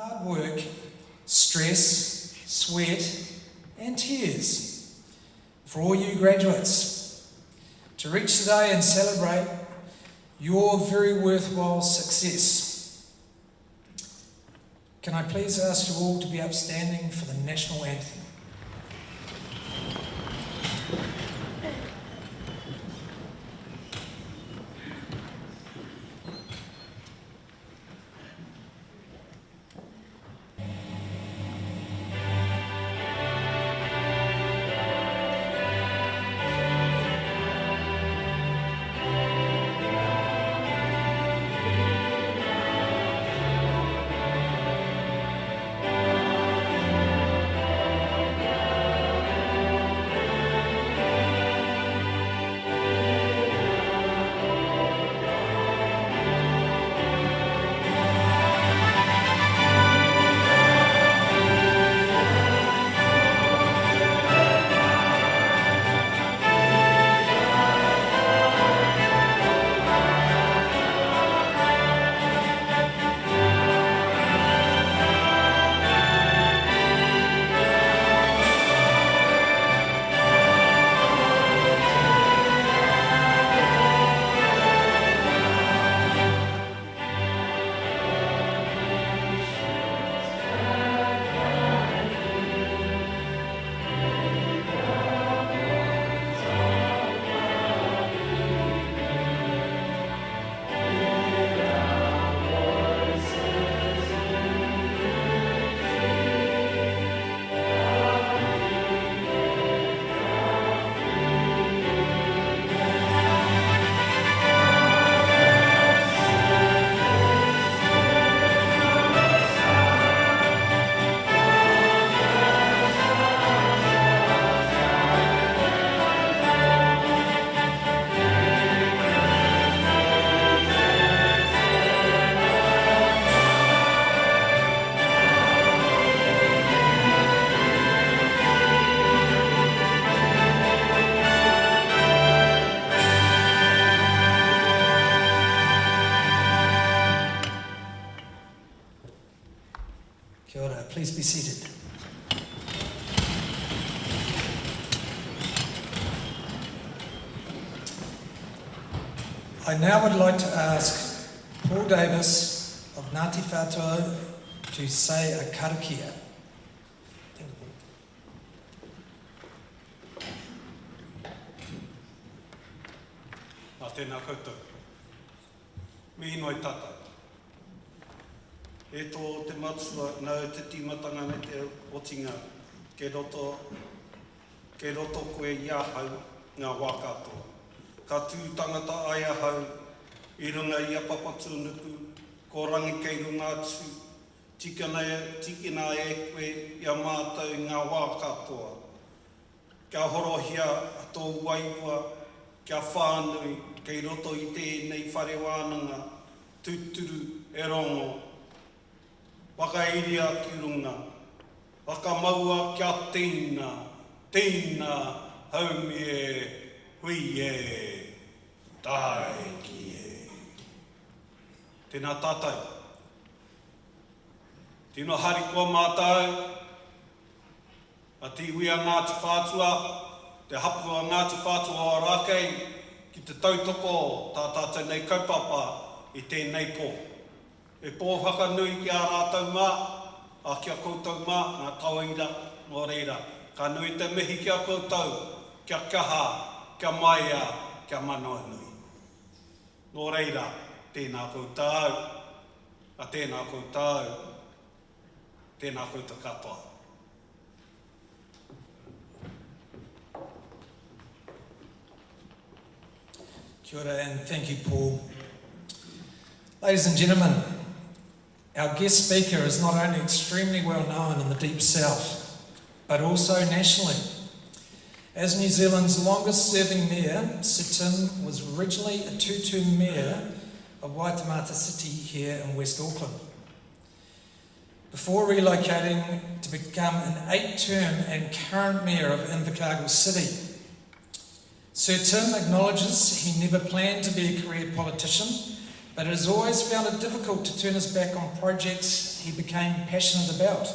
hard work, stress, sweat, and tears. For all you graduates, to reach today and celebrate your very worthwhile success. Can I please ask you all to be upstanding for the National Anthem? Kia ora, please be seated. I now would like to ask Paul Davis of Ngāti Whātua to say a karakia. Thank you, Paul. Nā tēnā koutou. Mi inoi tata. E tō te matua nau te timatanga me te otinga, ke roto koe ia hau ngā wā katoa. Ka tū tangata ai ahau, I runga I a papatu nuku, ko rangi kei runga atu, tikina e koe I a mātou ngā wā katoa. Kia horohia a tō wairua, kia whānui, kei roto I tēnei whare wānanga, tūturu e rongo. Whakairia ki runga, whakamaua kia tēnā, haumi e, hui e, tai ki e. Tēnā tātai. Tēnā hari kua mātou, a te iwi a Ngāti Whātua, te hapu a Ngāti Whātua o Rakei, ki te tautoko tā tātou nei kaupapa I tēnei pō. E pō whakanui ki a rātou mā, a kia koutou mā, ngā tauira, nō reira. Ka nui te mihi kia koutou, kia kaha, kia maia, kia manoa nui. Nō reira, tēnā koutou, a tēnā koutou, tēnā koutou katoa. Kia ora and thank you, Paul. Ladies and gentlemen, our guest speaker is not only extremely well known in the Deep South, but also nationally. As New Zealand's longest serving mayor, Sir Tim was originally a two-term mayor of Waitemata City here in West Auckland, before relocating to become an 8-term and current mayor of Invercargill City. Sir Tim acknowledges he never planned to be a career politician, but but has always found it difficult to turn his back on projects he became passionate about,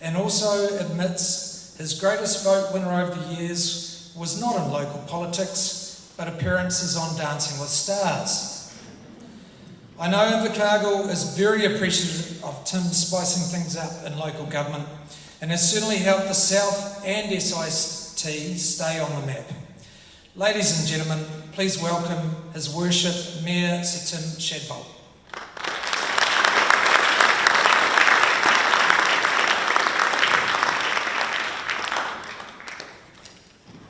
and also admits his greatest vote winner over the years was not in local politics, but appearances on Dancing with Stars. I know Invercargill is very appreciative of Tim spicing things up in local government, and has certainly helped the South and SIT stay on the map. Ladies and gentlemen, please welcome His Worship Mayor Sir Tim Shadbolt.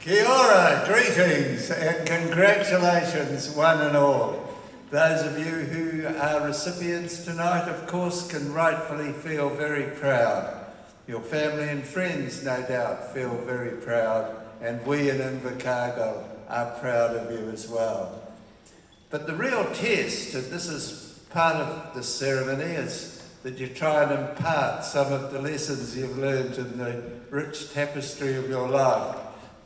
Kia ora, greetings and congratulations one and all. Those of you who are recipients tonight, of course, can rightfully feel very proud. Your family and friends, no doubt, feel very proud, and we in Invercargill are proud of you as well. But the real test, and this is part of the ceremony, is that you try and impart some of the lessons you've learned in the rich tapestry of your life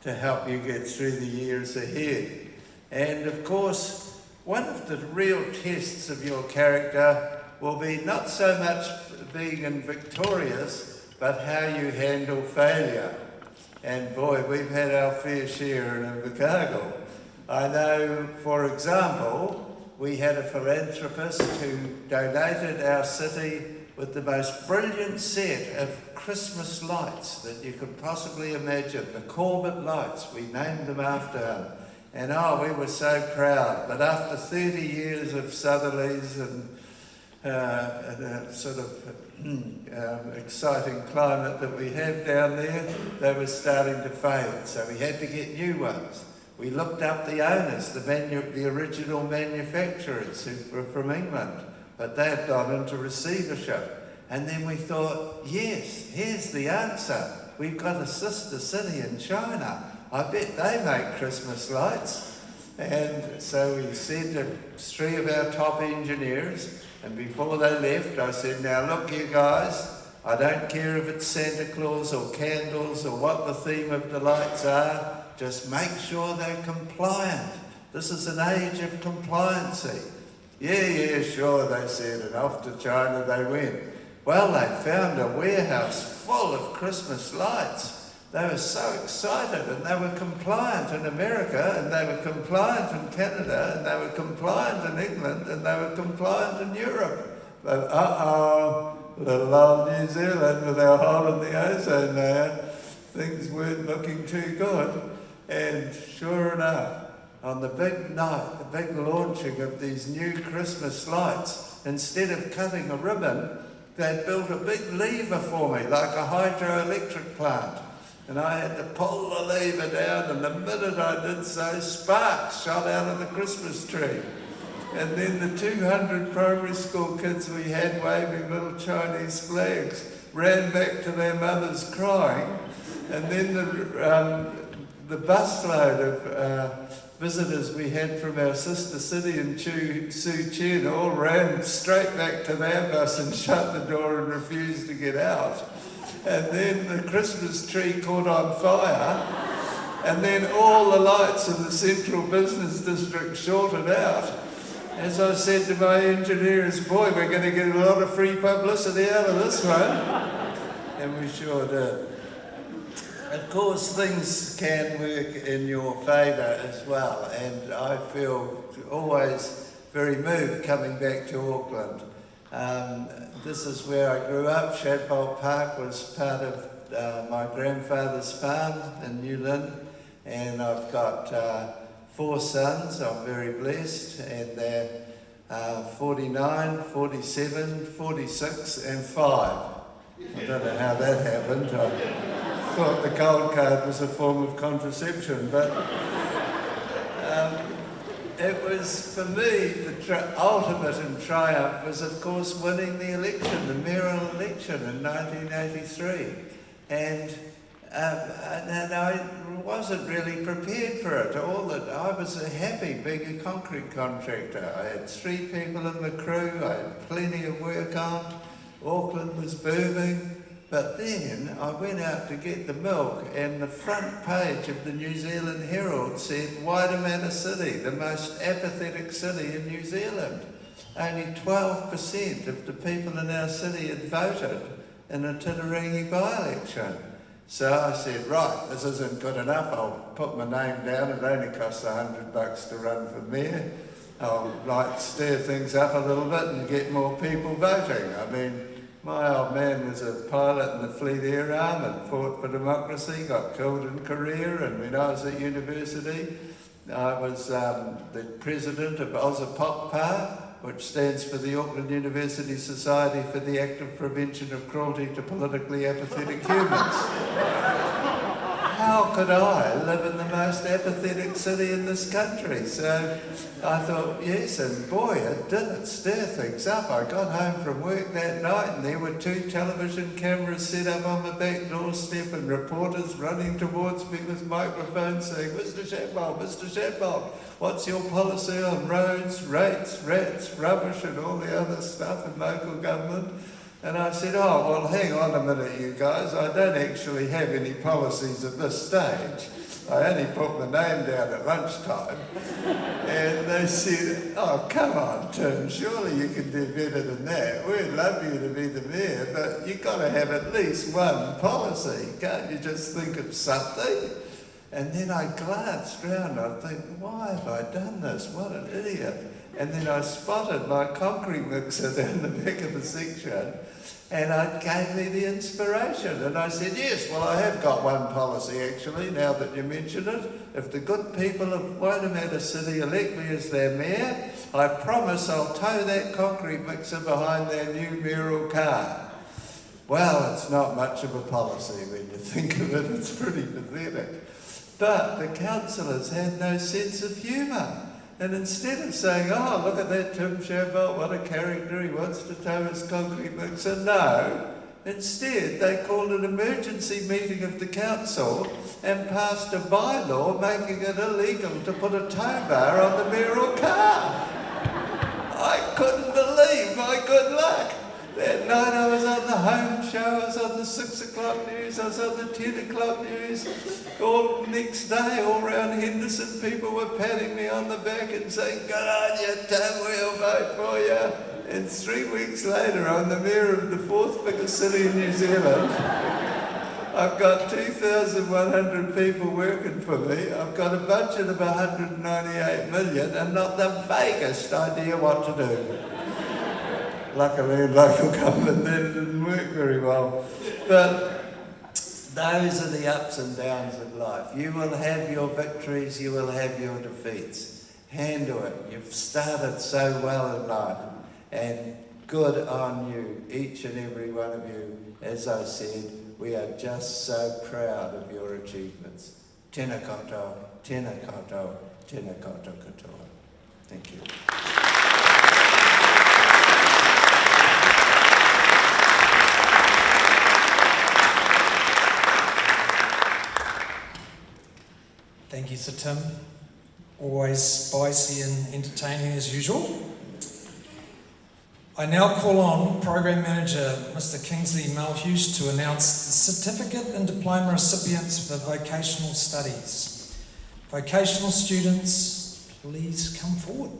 to help you get through the years ahead. And of course, one of the real tests of your character will be not so much being victorious, but how you handle failure. And boy, we've had our fair share in Invercargill. I know, for example, we had a philanthropist who donated our city with the most brilliant set of Christmas lights that you could possibly imagine. The Corbett lights, we named them after him. And we were so proud. But after 30 years of southerlies and a sort of exciting climate that we have down there, they were starting to fade. So we had to get new ones. We looked up the owners, the original manufacturers who were from England, but they had gone into receivership. And then we thought, yes, here's the answer. We've got a sister city in China. I bet they make Christmas lights. And so we said to 3 of our top engineers, and before they left, I said, now look you guys, I don't care if it's Santa Claus or candles or what the theme of the lights are, just make sure they're compliant. This is an age of compliancy. Yeah, sure, they said, and off to China they went. Well, they found a warehouse full of Christmas lights. They were so excited, and they were compliant in America, and they were compliant in Canada, and they were compliant in England, and they were compliant in Europe. But little old New Zealand with our hole in the ozone layer, things weren't looking too good. And sure enough, on the big night, the big launching of these new Christmas lights, instead of cutting a ribbon, they built a big lever for me, like a hydroelectric plant. And I had to pull the lever down, and the minute I did so, sparks shot out of the Christmas tree. And then the 200 primary school kids we had waving little Chinese flags ran back to their mothers crying. And then the busload of visitors we had from our sister city in Tzu all ran straight back to their bus and shut the door and refused to get out. And then the Christmas tree caught on fire, and then all the lights in the central business district shorted out. As I said to my engineers, boy, we're going to get a lot of free publicity out of this one. And we sure did. Of course, things can work in your favour as well, and I feel always very moved coming back to Auckland. This is where I grew up. Shadbolt Park was part of my grandfather's farm in Newzealand, and I've got 4 sons. I'm very blessed, and they're 49, 47, 46 and 5. I don't know how that happened. I thought the cold card was a form of contraception, but it was, for me, the ultimate in triumph was, of course, winning the election, the mayoral election in 1983. And I wasn't really prepared for it. I was happy being a concrete contractor. I had 3 people in the crew, I had plenty of work on. Auckland was booming. But then I went out to get the milk, and the front page of the New Zealand Herald said Waitemata City, the most apathetic city in New Zealand. only 12% of the people in our city had voted in a Titirangi by-election. So I said, right, this isn't good enough. I'll put my name down. It only costs $100 to run for mayor. I'll stir things up a little bit and get more people voting. I mean, my old man was a pilot in the Fleet Air Arm and fought for democracy, got killed in Korea, and when I was at university, I was the president of Ozapoppa, which stands for the Auckland University Society for the Active Prevention of Cruelty to Politically Apathetic Humans. How could I live in the most apathetic city in this country? So I thought, yes, and boy, it did. It stir things up. I got home from work that night and there were 2 television cameras set up on my back doorstep and reporters running towards me with microphones saying, Mr. Shambol, what's your policy on roads, rates, rats, rubbish and all the other stuff in local government? And I said, oh, well, hang on a minute, you guys. I don't actually have any policies at this stage. I only put my name down at lunchtime. And they said, oh, come on, Tim, surely you can do better than that. We'd love you to be the mayor, but you've got to have at least one policy. Can't you just think of something? And then I glanced round, I think, why have I done this? What an idiot. And then I spotted my concrete mixer down the back of the section, and it gave me the inspiration. And I said, yes, well, I have got one policy, actually, now that you mention it. If the good people of Wairarapa City elect me as their mayor, I promise I'll tow that concrete mixer behind their new mural car. Well, it's not much of a policy when you think of it. It's pretty pathetic. But the councillors had no sense of humour. And instead of saying, oh, look at that Tim Shambol, what a character, he wants to tow his concrete mixer, no. Instead, they called an emergency meeting of the council and passed a bylaw making it illegal to put a tow bar on the mayoral car. I couldn't believe my good luck. That night I was on the home show, I was on the 6 o'clock news, I was on the 10 o'clock news. All next day, all round Henderson, people were patting me on the back and saying, good on you, Tim, we'll vote for you. And 3 weeks later, I'm the mayor of the 4th biggest city in New Zealand. I've got 2,100 people working for me. I've got a budget of 198 million and not the vaguest idea what to do. Luckily, in local government, that didn't work very well. But those are the ups and downs of life. You will have your victories, you will have your defeats. Handle it. You've started so well in life. And good on you, each and every one of you. As I said, we are just so proud of your achievements. Tēnā koutou, tēnā koutou, tēnā koutou katoa. Thank you. Thank you, Sir Tim. Always spicy and entertaining as usual. I now call on Program Manager Mr. Kingsley Malhughes to announce the certificate and diploma recipients for vocational studies. Vocational students, please come forward.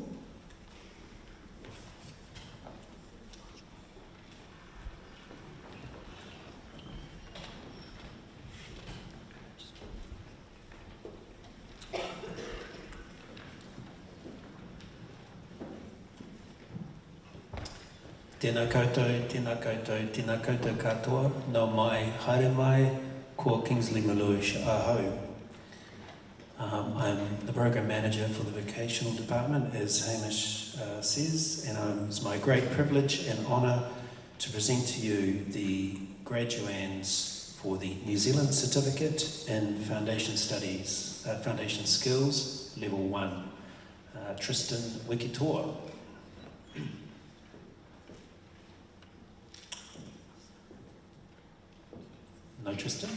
Tēnā koutou, tēnā koutou, tēnā koutou katoa, nau mai, haere mai, ko Kingsley Malhughes ahau. I'm the Program Manager for the Vocational Department, as Hamish says, and it's my great privilege and honour to present to you the graduands for the New Zealand Certificate in Foundation Studies, Foundation Skills, Level 1, Tristan Wikitoa. No, Tristan.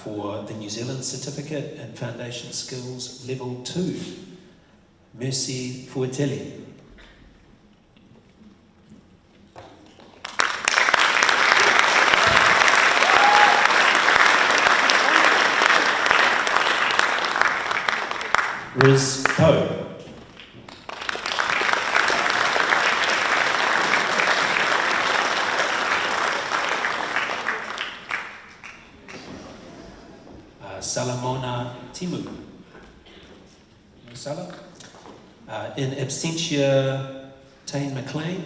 For the New Zealand Certificate in Foundation Skills Level 2, Mercy Fuatelli. Riz Poe. Timu. Sala. In absentia, Tane McLean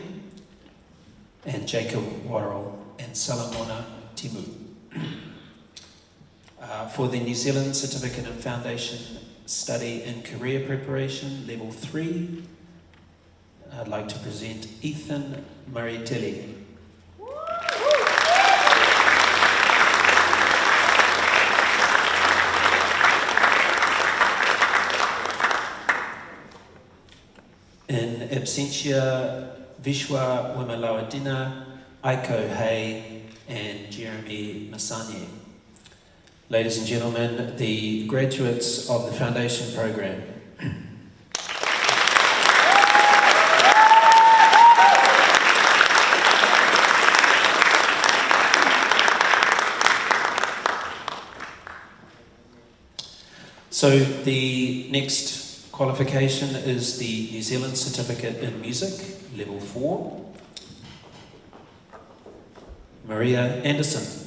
and Jacob Worrell and Salamona Timu. For the New Zealand Certificate in Foundation Study in Career Preparation, Level 3, I'd like to present Ethan Maritelli. In absentia, Vishwa Wimalawadina, Aiko Hay, and Jeremy Masanye. Ladies and gentlemen, the graduates of the Foundation Program. So the next qualification is the New Zealand Certificate in Music, Level 4. Maria Anderson.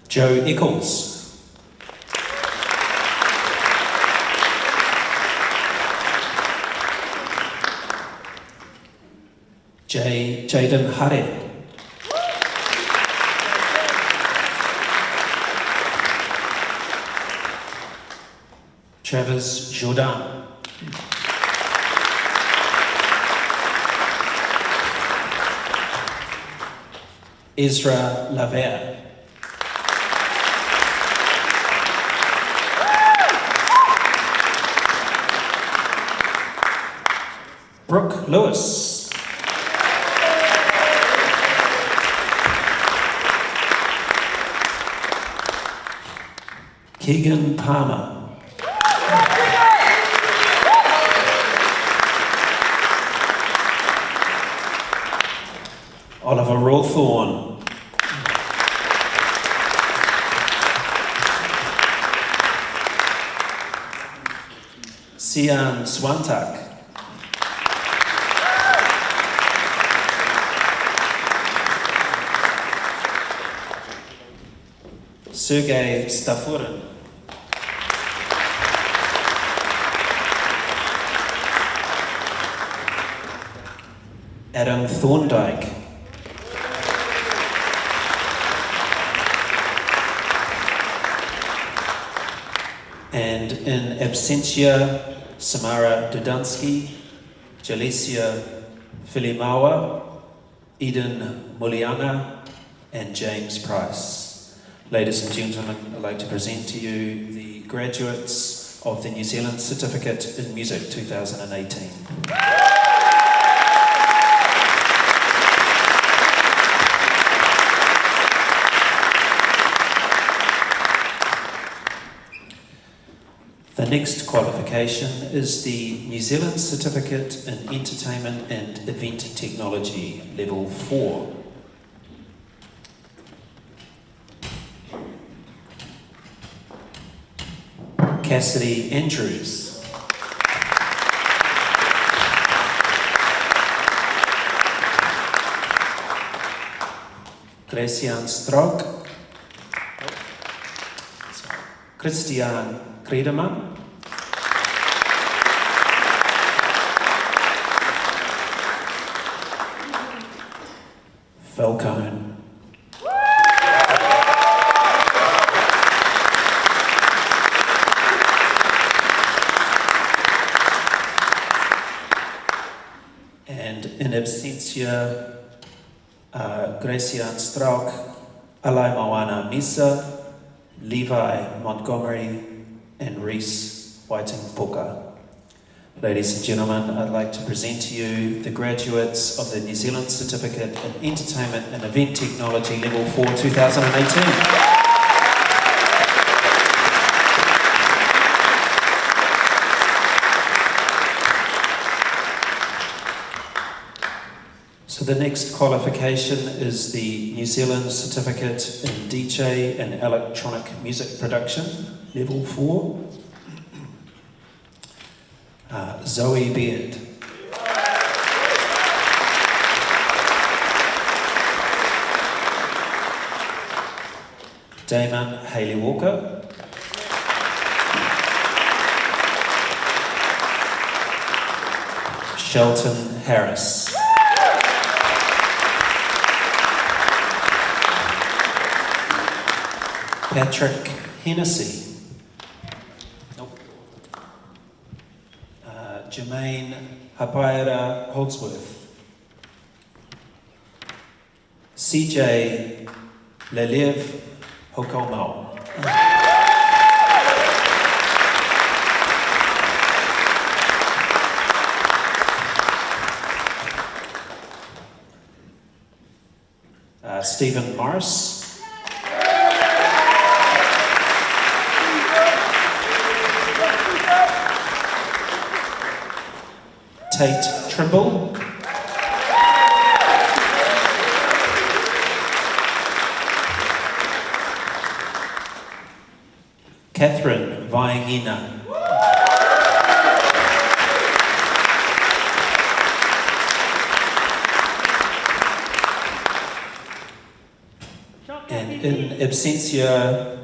Joe Eccles. Jaden Hare. Travis Jourdan. Ezra Lavere. Brooke Lewis. Keegan Palmer. Oliver Rawthorne. Sian Swantak. Sergei Stafurin. Adam Thorndike. And in absentia, Samara Dudansky, Jalicia Filimawa, Eden Muliana, and James Price. Ladies and gentlemen, I'd like to present to you the graduates of the New Zealand Certificate in Music 2018. The next qualification is the New Zealand Certificate in Entertainment and Event Technology, Level 4. Cassidy Andrews. Gracian Strock. Christian Kriedemann. Falcone. And in absentia, Gracian Strauch, Alai Mawana Misa, Levi Montgomery, and Reese Whiting-Puka. Ladies and gentlemen, I'd like to present to you the graduates of the New Zealand Certificate in Entertainment and Event Technology Level 4 2018. So the next qualification is the New Zealand Certificate in DJ and Electronic Music Production, Level 4. Zoe Beard. Damon Haley Walker. Shelton Harris. Patrick Hennessy. Nope. Jermaine Hapaera Holdsworth. CJ Lelev Hokomau. Stephen Morris. Tate Trimble. Catherine Vaingina. And in absentia,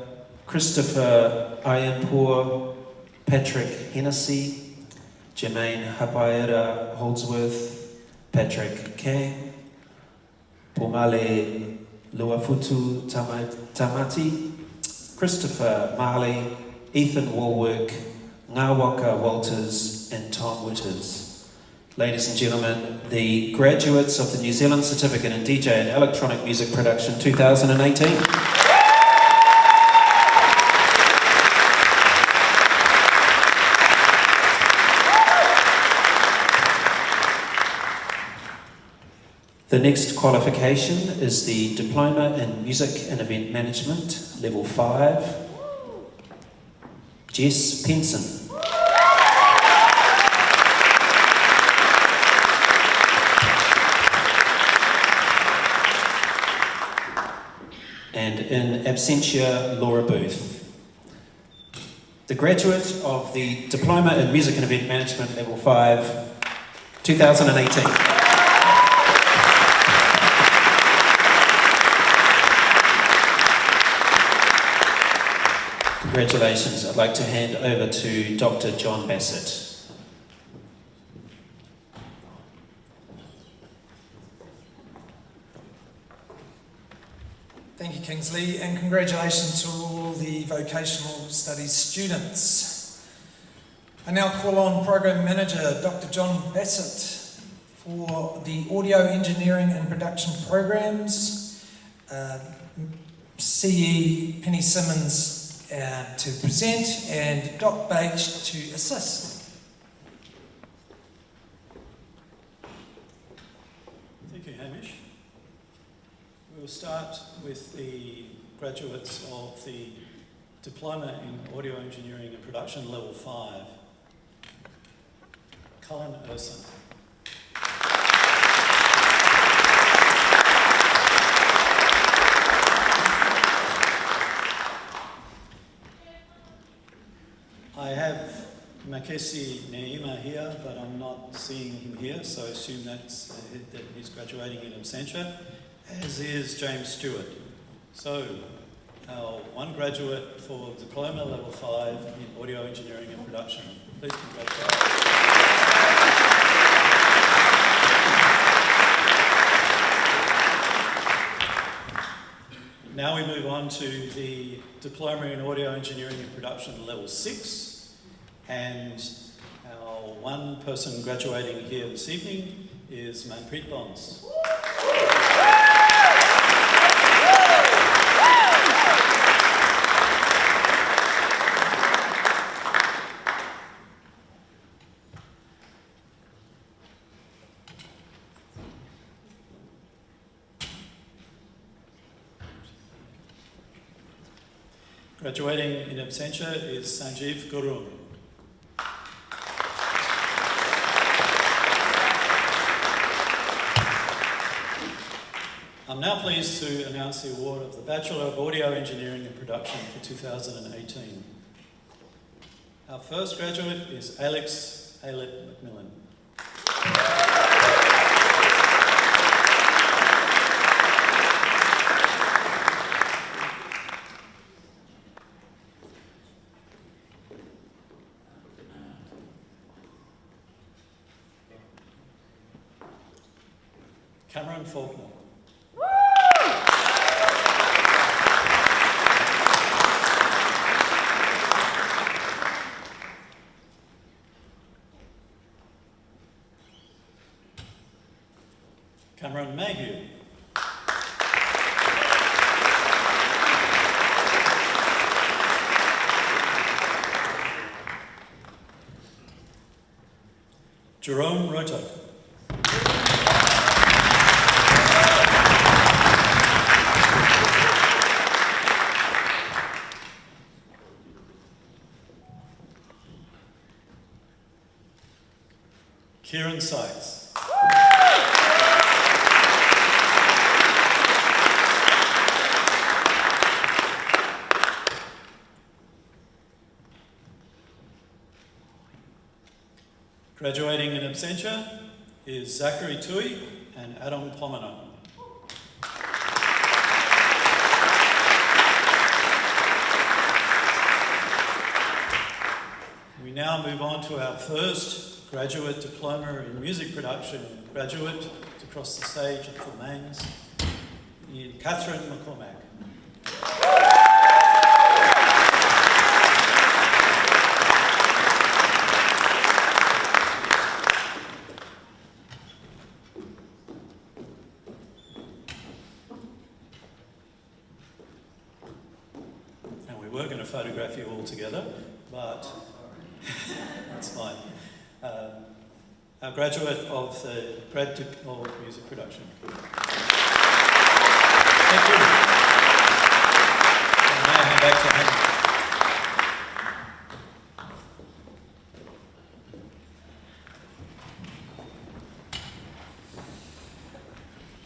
Christopher Ironpour, Patrick Hennessy, Jermaine Hapaera Holdsworth, Patrick Kang, Pomale Luafutu Tamati, Christopher Marley, Ethan Walwork, Ngawaka Walters, and Tom Witters. Ladies and gentlemen, the graduates of the New Zealand Certificate in DJ and Electronic Music Production 2018. The next qualification is the Diploma in Music and Event Management, Level 5. Jess Penson. And in absentia, Laura Booth. The graduate of the Diploma in Music and Event Management, Level 5, 2018. Congratulations. I'd like to hand over to Dr. John Bassett. Thank you, Kingsley, and congratulations to all the vocational studies students. I now call on Program Manager Dr. John Bassett for the Audio Engineering and Production Programs, CE Penny Simmons to present, and Doc Bache to assist. Thank you, Hamish. We'll start with the graduates of the Diploma in Audio Engineering and Production Level 5. Colin Urson. I have Makesi Neima here, but I'm not seeing him here, so I assume that he's graduating in absentia, as is James Stewart. So, our one graduate for Diploma Level 5 in Audio Engineering and Production. Please congratulate. Now we move on to the Diploma in Audio Engineering and Production Level 6, and our one person graduating here this evening is Manpreet Bonds. Graduating in absentia is Sanjeev Gurung. I'm now pleased to announce the award of the Bachelor of Audio Engineering and Production for 2018. Our first graduate is Alex Aylett McMillan. Cameron Faulkner. Cameron Mayhew. Jerome Roto. Kieran Sykes. Graduating in absentia is Zachary Tui and Adam Pomino. We now move on to our first graduate diploma in music production graduate to cross the stage at the MAINZ, Catherine McCormack. We're going to photograph you all together, but that's fine. Our graduate of the Grad Diploma of Music Production. Thank you. And now hand back to Henry.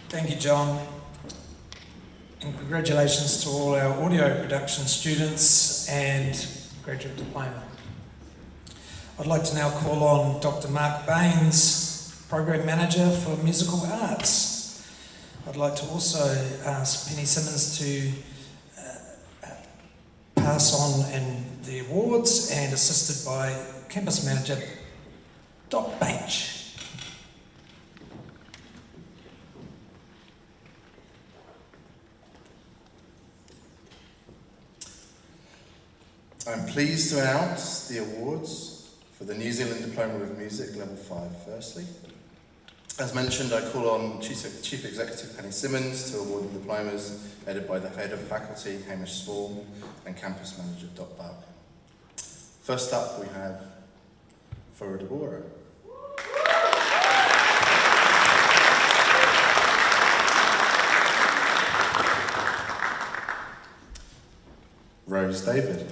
Thank you, John. And congratulations to all our audio production students and graduate diploma. I'd like to now call on Dr. Mark Baines, Program Manager for Musical Arts. I'd like to also ask Penny Simmons to pass on the awards, and assisted by Campus Manager Doc Bache. I'm pleased to announce the awards for the New Zealand Diploma of Music Level 5 firstly. As mentioned, I call on Chief Executive Penny Simmons to award the diplomas, headed by the Head of Faculty, Hamish Small, and Campus Manager, Doc Buck. First up, we have Fura Deborah. Rose David.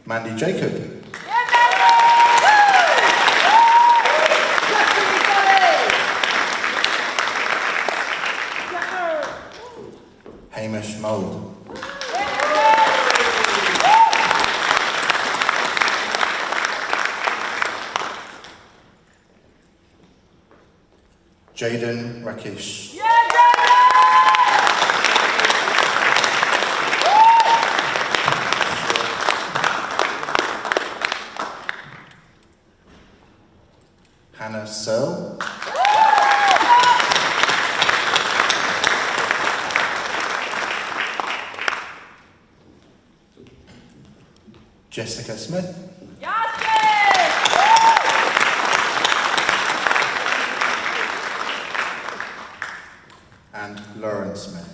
Mandy Jacob. Hamish Mould. Jaden Rakesh. Hannah Searle. Jessica Smith. And Lauren Smith.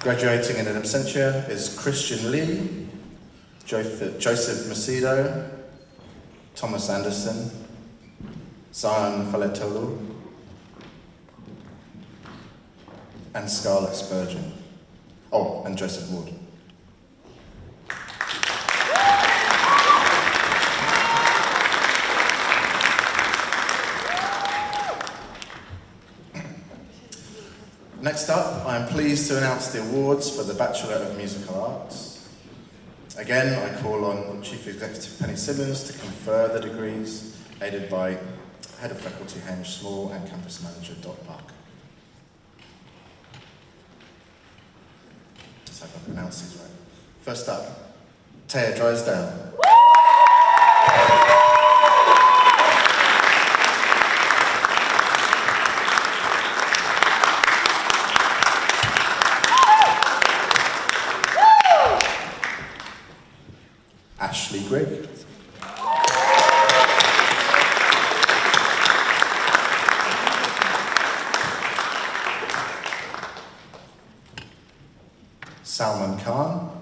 Graduating in absentia is Christian Lee, Joseph Macedo, Thomas Anderson, Zion Faletolu, and Scarlett Spurgeon. Oh, and Joseph Ward. Next up, I am pleased to announce the awards for the Bachelor of Musical Arts. Again, I call on Chief Executive Penny Simmons to confer the degrees, aided by Head of Faculty Hamish Small and Campus Manager Dot Park. Just hope I pronounce these right. First up, Taya Drysdale. Ashley Grigg. Salman Khan.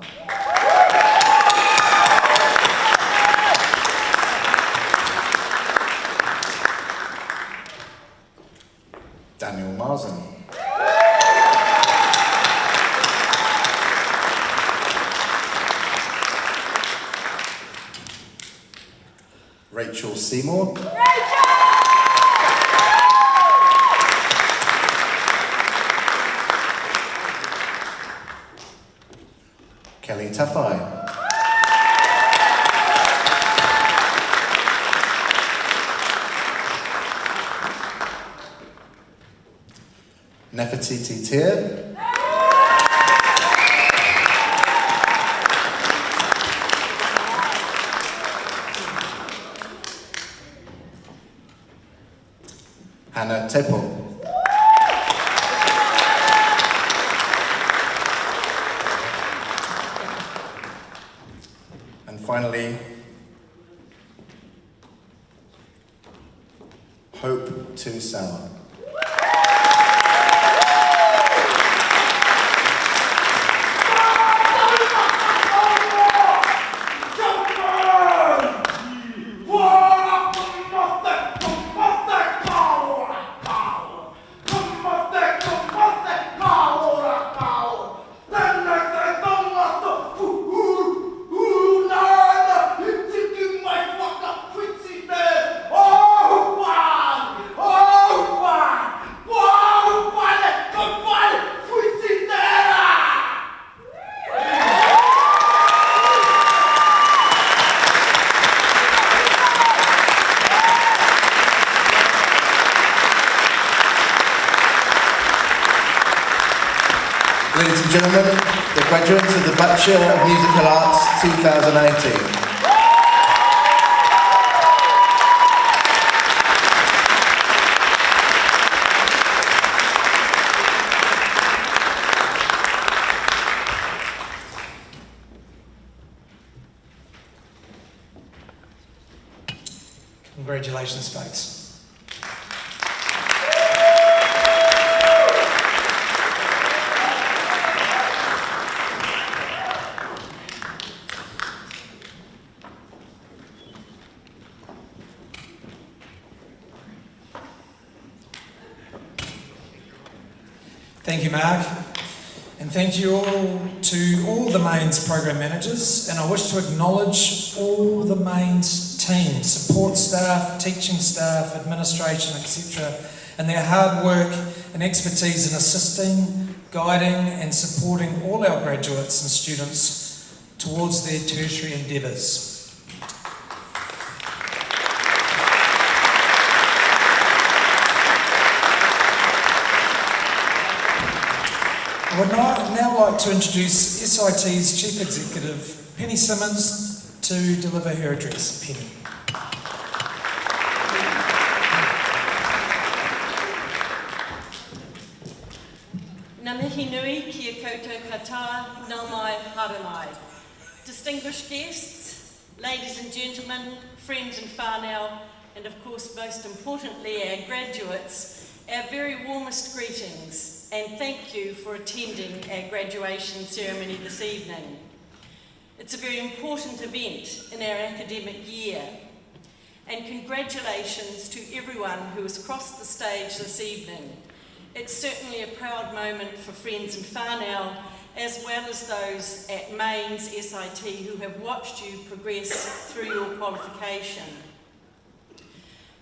Daniel Marsden. Rachel Seymour. Kelly Tafai. Nefertiti Tir. Hannah Tepo. And finally, Hope Too Sour. Ladies and gentlemen, the graduates of the Bachelor of Musical Arts 2018. Congratulations, folks. Thank you, Mark, and thank you all to all the MAINZ program managers, and I wish to acknowledge all the MAINZ team, support staff, teaching staff, administration, etc., and their hard work and expertise in assisting, guiding and supporting all our graduates and students towards their tertiary endeavours. I would now like to introduce SIT's Chief Executive, Penny Simmons, to deliver her address. Penny. Ngā mihi nui kia koutou katoa, nā mai haere mai. Distinguished guests, ladies and gentlemen, friends and whānau, and of course most importantly our graduates, our very warmest greetings. And thank you for attending our graduation ceremony this evening. It's a very important event in our academic year, and congratulations to everyone who has crossed the stage this evening. It's certainly a proud moment for friends and whānau, as well as those at MAINZ SIT who have watched you progress through your qualification.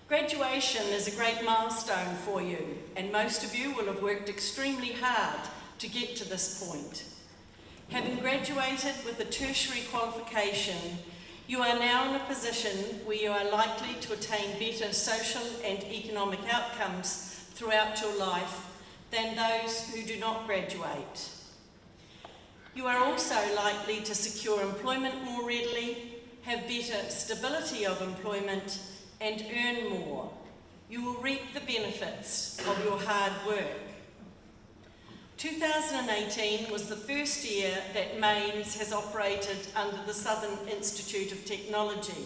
Graduation is a great milestone for you, and most of you will have worked extremely hard to get to this point. Having graduated with a tertiary qualification, you are now in a position where you are likely to attain better social and economic outcomes throughout your life than those who do not graduate. You are also likely to secure employment more readily, have better stability of employment, and earn more. You will reap the benefits of your hard work. 2018 was the first year that MAINZ has operated under the Southern Institute of Technology.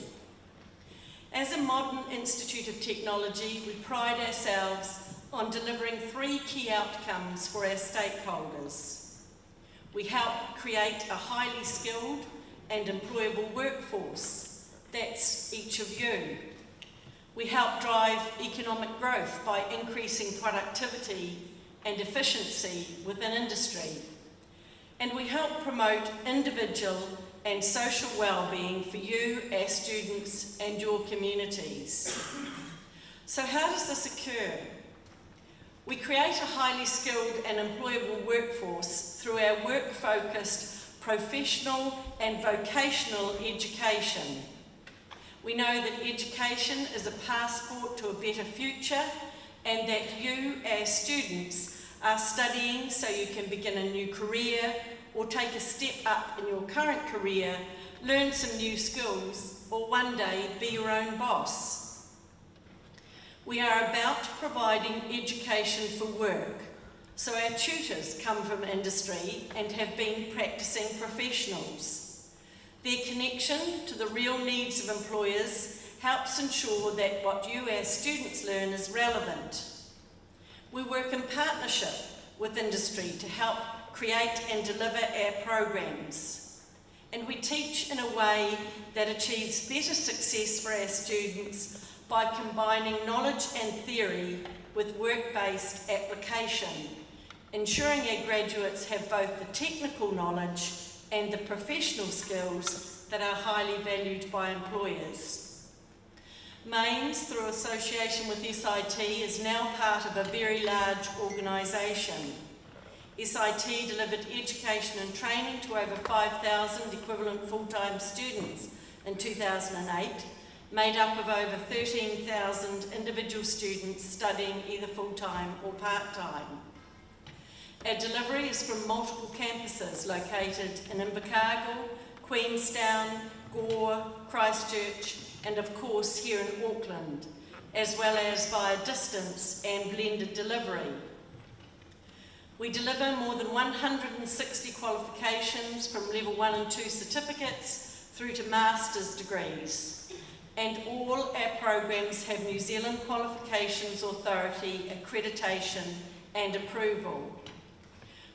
As a modern institute of technology, we pride ourselves on delivering 3 key outcomes for our stakeholders. We help create a highly skilled and employable workforce. That's each of you. We help drive economic growth by increasing productivity and efficiency within industry. And we help promote individual and social well-being for you, our students, and your communities. So how does this occur? We create a highly skilled and employable workforce through our work-focused professional and vocational education. We know that education is a passport to a better future, and that you, as students, are studying so you can begin a new career or take a step up in your current career, learn some new skills, or one day be your own boss. We are about providing education for work, so our tutors come from industry and have been practicing professionals. Their connection to the real needs of employers helps ensure that what you as students learn is relevant. We work in partnership with industry to help create and deliver our programs. And we teach in a way that achieves better success for our students by combining knowledge and theory with work-based application, ensuring our graduates have both the technical knowledge and the professional skills that are highly valued by employers. MAINZ, through association with SIT, is now part of a very large organisation. SIT delivered education and training to over 5,000 equivalent full-time students in 2008, made up of over 13,000 individual students studying either full-time or part-time. Our delivery is from multiple campuses located in Invercargill, Queenstown, Gore, Christchurch, and of course here in Auckland, as well as via distance and blended delivery. We deliver more than 160 qualifications from level 1 and 2 certificates through to master's degrees. And all our programs have New Zealand Qualifications Authority accreditation and approval.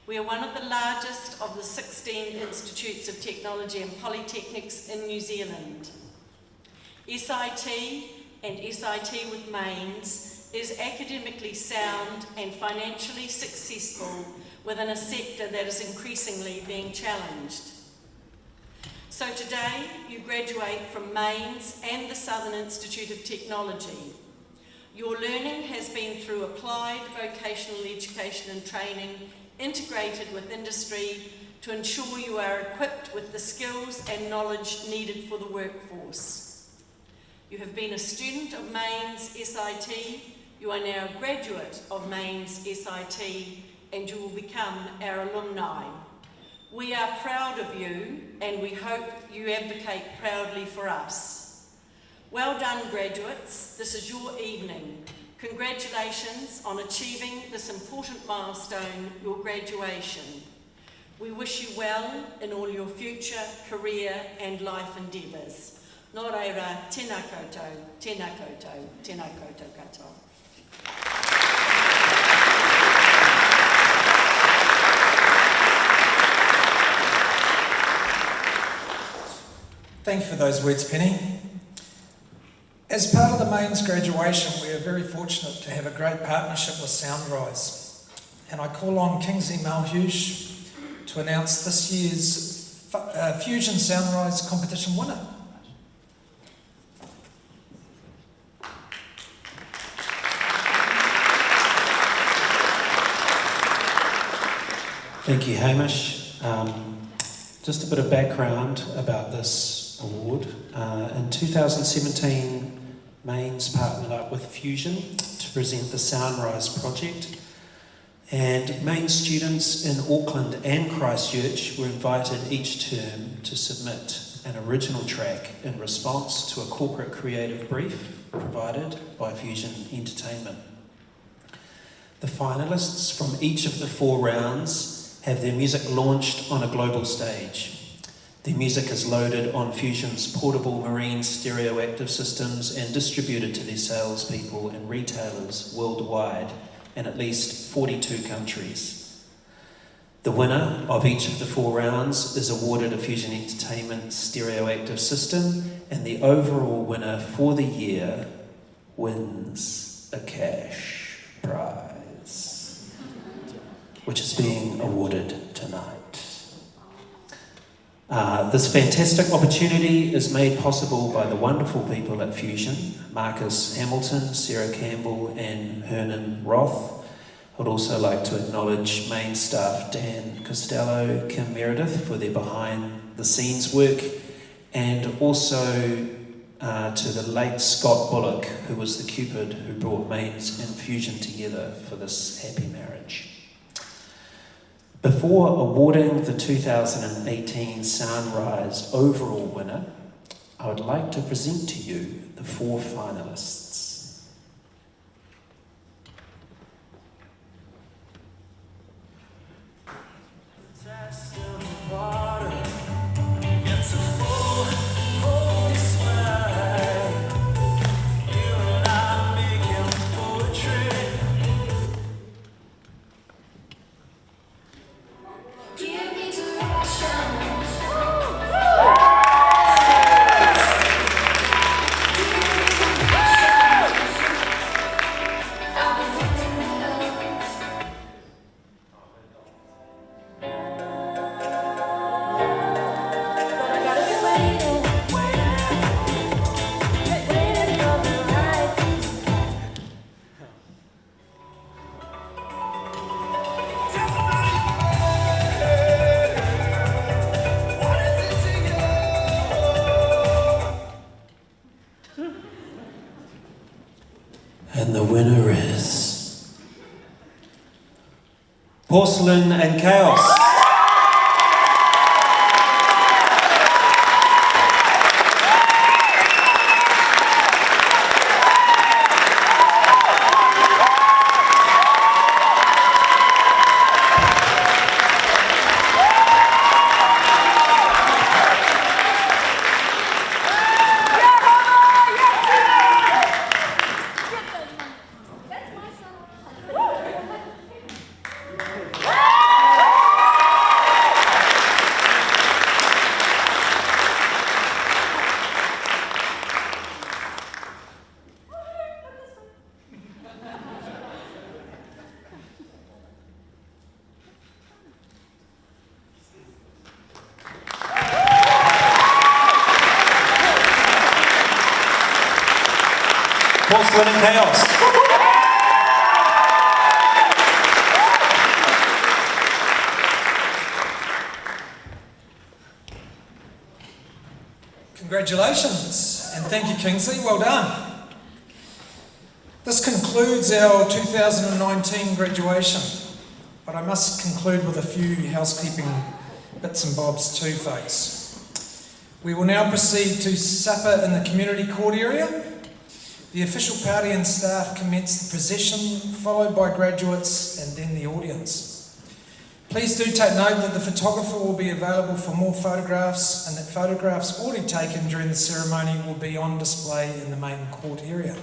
We are one of the largest of the 16 institutes of technology and polytechnics in New Zealand. SIT and SIT with MAINZ is academically sound and financially successful within a sector that is increasingly being challenged. So today you graduate from MAINZ and the Southern Institute of Technology. Your learning has been through applied vocational education and training integrated with industry to ensure you are equipped with the skills and knowledge needed for the workforce. You have been a student of MAINZ SIT, you are now a graduate of MAINZ SIT, and you will become our alumni. We are proud of you, and we hope you advocate proudly for us. Well done, graduates. This is your evening. Congratulations on achieving this important milestone, your graduation. We wish you well in all your future, career and life endeavours. Nō reira, tēnā koutou, tēnā koutou, tēnā koutou katoa. Thank you for those words, Penny. As part of the MAINZ graduation, we are very fortunate to have a great partnership with Soundrise. And I call on Kingsley Malhughes to announce this year's Fusion Soundrise competition winner. Thank you, Hamish. Just a bit of background about this award. In 2017, MAINZ partnered up with Fusion to present the Soundrise project, and MAINZ students in Auckland and Christchurch were invited each term to submit an original track in response to a corporate creative brief provided by Fusion Entertainment. The finalists from each of the 4 rounds have their music launched on a global stage. Their music is loaded on Fusion's portable marine stereoactive systems and distributed to their salespeople and retailers worldwide in at least 42 countries. The winner of each of the 4 rounds is awarded a Fusion Entertainment stereoactive system, and the overall winner for the year wins a cash prize, which is being awarded tonight. This fantastic opportunity is made possible by the wonderful people at Fusion, Marcus Hamilton, Sarah Campbell and Hernan Roth. I'd also like to acknowledge MAINZ staff Dan Costello, Kim Meredith for their behind the scenes work, and also to the late Scott Bullock, who was the Cupid who brought MAINZ and Fusion together for this happy marriage. Before awarding the 2018 Soundrise overall winner, I would like to present to you the 4 finalists. And the winner is Porcelain and Chaos. Porcelain and Chaos. Congratulations, and thank you, Kingsley. Well done. This concludes our 2019 graduation, but I must conclude with a few housekeeping bits and bobs too, folks. We will now proceed to supper in the community court area. The official party and staff commence the procession, followed by graduates and then the audience. Please do take note that the photographer will be available for more photographs, and that photographs already taken during the ceremony will be on display in the main court area.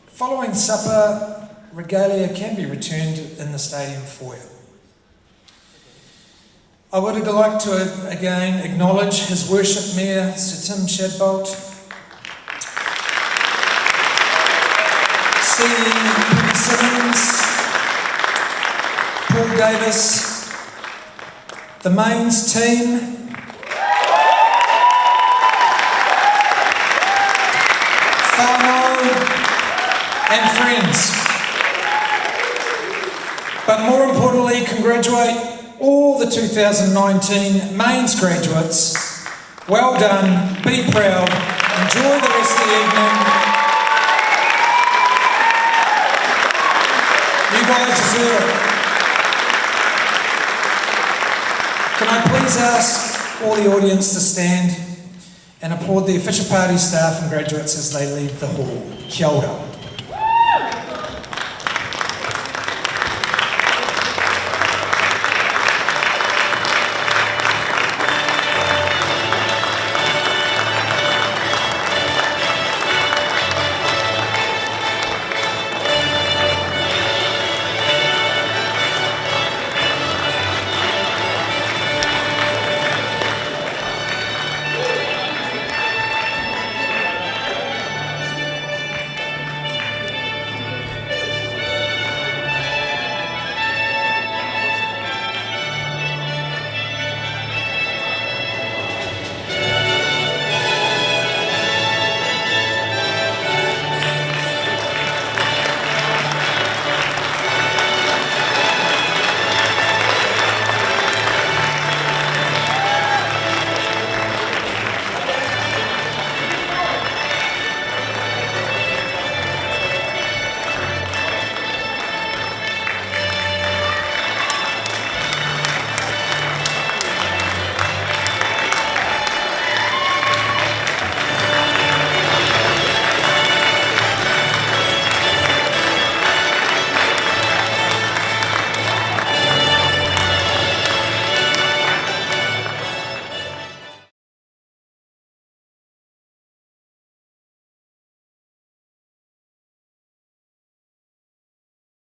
Following supper, regalia can be returned in the stadium foyer. I would like to again acknowledge His Worship Mayor Sir Tim Shadbolt, Penny Simmons, Paul Davis, the MAINZ team, whānau and friends. But more importantly, congratulate all the 2019 MAINZ graduates. Well done, be proud, enjoy the rest of the evening. You guys deserve it. Can I please ask all the audience to stand and applaud the official party staff and graduates as they leave the hall. Kia ora.